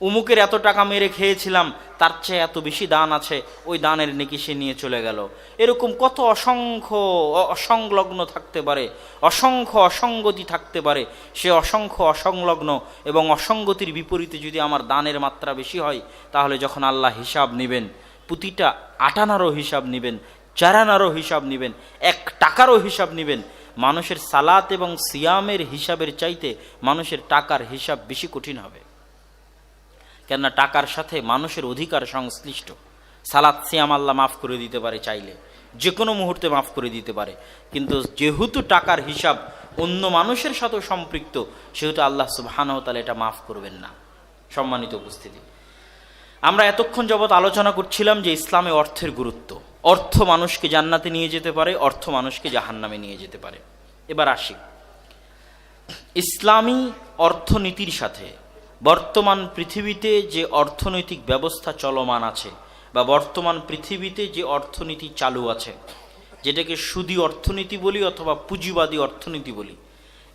উমুকের এত টাকা মেরে খেয়েছিলাম, তার চেয়ে এত বেশি দান আছে, ওই দানের নেকি সে নিয়ে চলে গেল। এরকম কত অসংখ্য অসংলগ্ন থাকতে পারে, অসংখ্য অসঙ্গতি থাকতে পারে। সে অসংখ্য অসংলগ্ন এবং অসঙ্গতির বিপরীতে যদি আমার দানের মাত্রা বেশি হয়, তাহলে যখন আল্লাহ হিসাব নেবেন, প্রতিটা আটানারও হিসাব নেবেন, চারানারও হিসাব নেবেন, 1 টাকারও হিসাব নেবেন, মানুষের সালাত এবং সিয়ামের হিসাবের চাইতে মানুষের টাকার হিসাব বেশি কঠিন হবে। কেননা টাকার সাথে মানুষের অধিকার সংশ্লিষ্ট। সালাত সিয়াম আল্লাহ মাফ করে দিতে পারে, চাইলে যে কোনো মুহূর্তে মাফ করে দিতে পারে, কিন্তু যেহেতু টাকার হিসাব অন্য মানুষের সাথেও সম্পৃক্ত, সেহেতু আল্লাহ সুবহানাহু ওয়া তাআলা এটা মাফ করবেন না। সম্মানিত উপস্থিতি, আমরা এতক্ষণ যাবৎ আলোচনা করছিলাম যে ইসলামে অর্থের গুরুত্ব। অর্থ মানুষকে জান্নাতে নিয়ে যেতে পারে, অর্থ মানুষকে জাহান্নামে নিয়ে যেতে পারে। এবার আসি ইসলামী অর্থনীতির সাথে বর্তমান পৃথিবীতে যে অর্থনৈতিক ব্যবস্থা চলমান আছে, বা বর্তমান পৃথিবীতে যে অর্থনীতি চালু আছে, যেটাকে সুদী অর্থনীতি বলি অথবা পুঁজিবাদী অর্থনীতি বলি,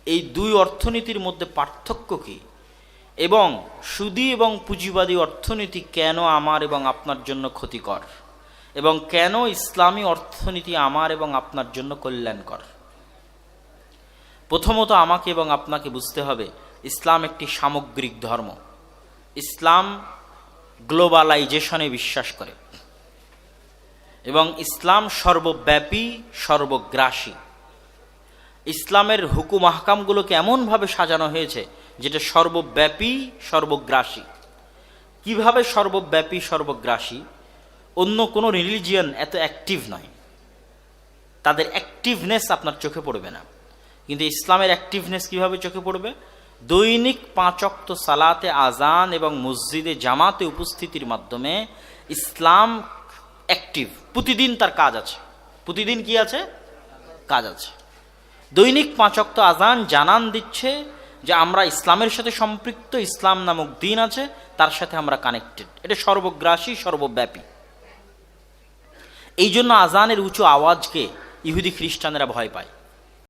এই দুই অর্থনীতির মধ্যে পার্থক্য কী, এবং সুদী এবং পুঁজিবাদী অর্থনীতি কেন আমার এবং আপনার জন্য ক্ষতিকর, এবং কেন ইসলামী অর্থনীতি আমার এবং আপনার জন্য কল্যাণকর। প্রথমত আমাকে এবং আপনাকে বুঝতে হবে, ইসলাম একটি সামগ্রিক ধর্ম। ইসলাম গ্লোবালাইজেশনে বিশ্বাস করে এবং ইসলাম সর্বব্যাপী, সর্বগ্রাসী। ইসলামের হুকুম আহকামগুলোকে এমনভাবে সাজানো হয়েছে যেটা সর্বব্যাপী, সর্বগ্রাসী। কিভাবে সর্বব্যাপী, সর্বগ্রাসী? অন্য কোনো রিলিজিয়ান এত অ্যাক্টিভ নয়, তাদের অ্যাক্টিভনেস আপনার চোখে পড়বে না, কিন্তু ইসলামের অ্যাক্টিভনেস কিভাবে চোখে পড়বে? দৈনিক 5 ওয়াক্ত সালাতে আজান এবং মসজিদে জামাতে উপস্থিতির মাধ্যমে ইসলাম অ্যাক্টিভ। প্রতিদিন তার কাজ আছে, প্রতিদিন কি আছে? কাজ আছে। দৈনিক 5 ওয়াক্ত আজান জানান দিচ্ছে যে আমরা ইসলামের সাথে সম্পৃক্ত, ইসলাম নামক দিন আছে, তার সাথে আমরা কানেক্টেড। এটা সর্বগ্রাসী, সর্বব্যাপী। এই জন্য আজানের উঁচু আওয়াজকে ইহুদি খ্রিস্টানেরা ভয় পায়।